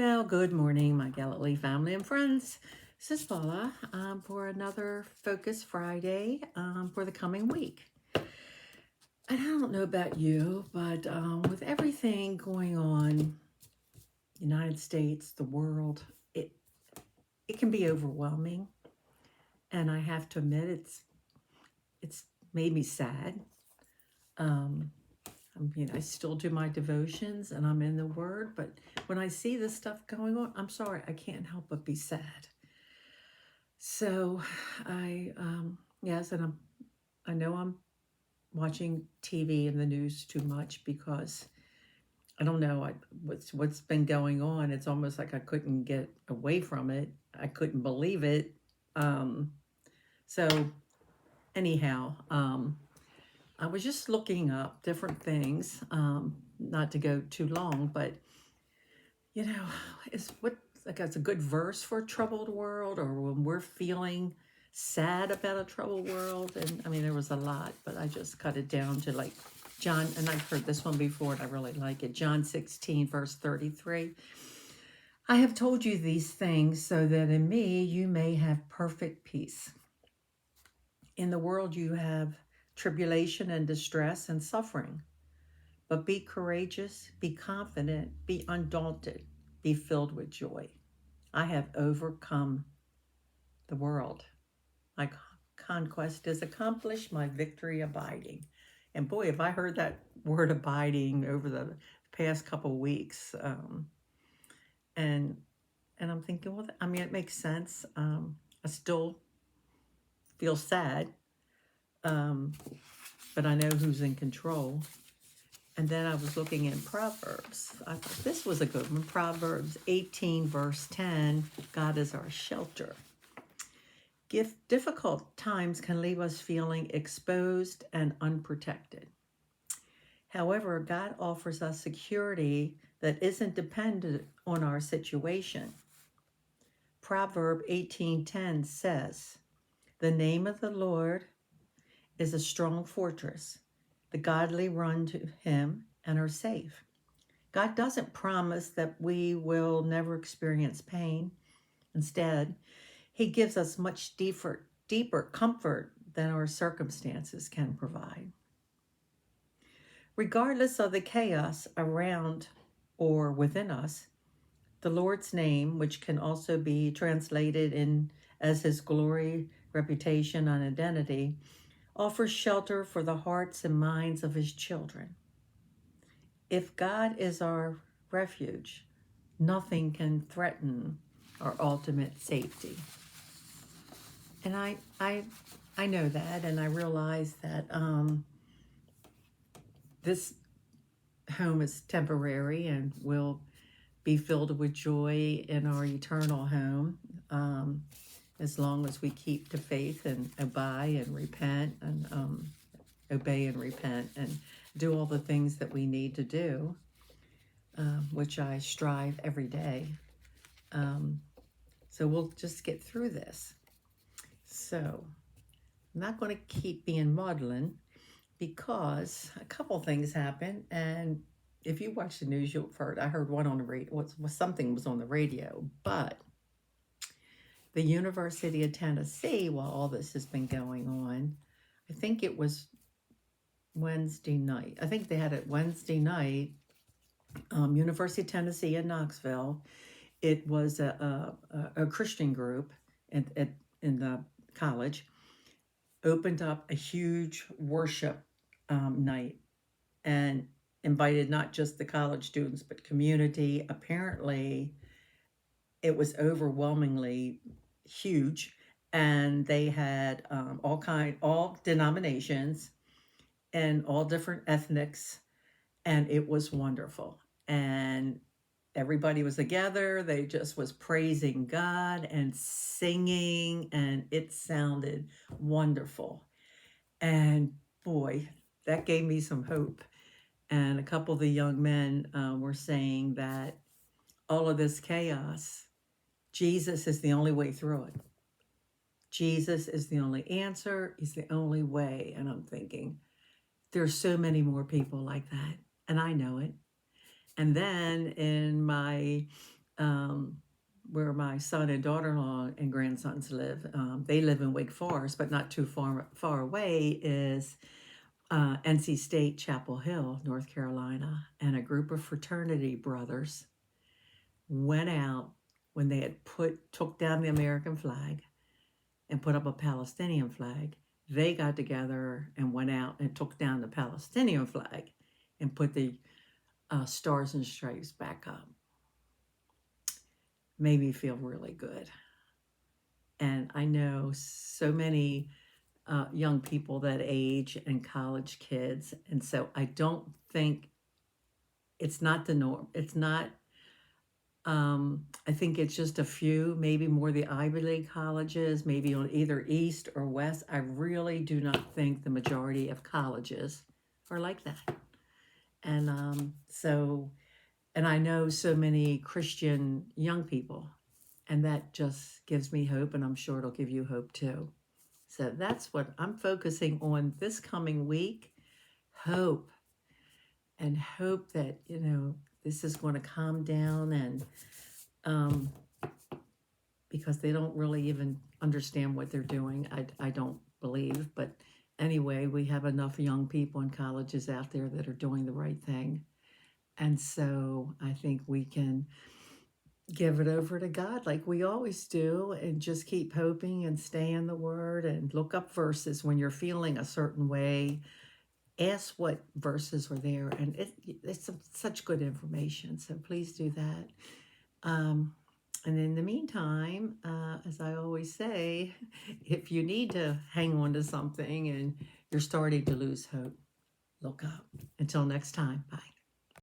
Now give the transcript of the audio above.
Well, good morning, my Galilee family and friends. This is Paula for another Focus Friday for the coming week. And I don't know about you, but with everything going on, United States, the world, it it can be overwhelming, and I have to admit it's made me sad. Um, I still do my devotions and I'm in the Word, but when I see this stuff going on, I'm sorry, I can't help but be sad. So yes, and I know I'm watching TV and the news too much because I don't know what's been going on. It's almost like I couldn't get away from it. I couldn't believe it. Um, so anyhow, I was just looking up different things, not to go too long, but you know, is what like it's a good verse for a troubled world, or when we're feeling sad about a troubled world. And I mean, there was a lot, but I just cut it down to like John, and I've heard this one before, and I really like it. John 16, verse 33. I have told you these things so that in me you may have perfect peace. In the world you have tribulation and distress and suffering. But be courageous, be confident, be undaunted, be filled with joy. I have overcome the world. My conquest is accomplished, my victory abiding. And boy, have I heard that word abiding over the past couple of weeks. And I'm thinking, well, I mean, it makes sense. I still feel sad, um, but I know who's in control. And then I was looking in Proverbs. I thought this was a good one. Proverbs 18, verse 10, God is our shelter. Difficult times can leave us feeling exposed and unprotected. However, God offers us security that isn't dependent on our situation. Proverb 18:10 says, "The name of the Lord is a strong fortress. The godly run to him and are safe." God doesn't promise that we will never experience pain. Instead, he gives us much deeper comfort than our circumstances can provide. Regardless of the chaos around or within us, the Lord's name, which can also be translated in as his glory, reputation, and identity, offers shelter for the hearts and minds of his children. If God is our refuge, nothing can threaten our ultimate safety. And I know that, and I realize that this home is temporary and will be filled with joy in our eternal home, as long as we keep the faith and obey and repent and obey and repent and do all the things that we need to do, which I strive every day. So we'll just get through this. So I'm not going to keep being maudlin because a couple things happened. And if you watch the news, you've heard, I heard one on the radio, something was on the radio, but the University of Tennessee, while all this has been going on, I think it was Wednesday night. I think they had it Wednesday night, University of Tennessee in Knoxville. It was a Christian group in the college, opened up a huge worship night and invited not just the college students but community. Apparently, it was overwhelmingly huge, and they had all denominations and all different ethnics, and it was wonderful. And everybody was together. They just was praising God and singing, and it sounded wonderful. And boy, that gave me some hope. And a couple of the young men were saying that all of this chaos, Jesus is the only way through it. Jesus is the only answer. He's the only way. And I'm thinking, there's so many more people like that. And I know it. And then in my where my son and daughter-in-law and grandsons live. They live in Wake Forest, but not too far away is NC State, Chapel Hill, North Carolina, and a group of fraternity brothers went out when they had took down the American flag and put up a Palestinian flag. They got together and went out and took down the Palestinian flag and put the stars and stripes back up. Made me feel really good. And I know so many young people that age and college kids. And so I don't think it's not the norm. It's not, I think it's just a few, maybe more the Ivy League colleges, maybe on either East or West. I really do not think the majority of colleges are like that. And and I know so many Christian young people, and that just gives me hope, and I'm sure it'll give you hope too. So that's what I'm focusing on this coming week. Hope. And hope that, this is going to calm down, and because they don't really even understand what they're doing, I don't believe. But anyway, we have enough young people in colleges out there that are doing the right thing. And so I think we can give it over to God like we always do, and just keep hoping and stay in the Word and look up verses when you're feeling a certain way. Ask what verses were there, and it's such good information. So please do that. And in the meantime, as I always say, if you need to hang on to something and you're starting to lose hope, look up. Until next time, bye.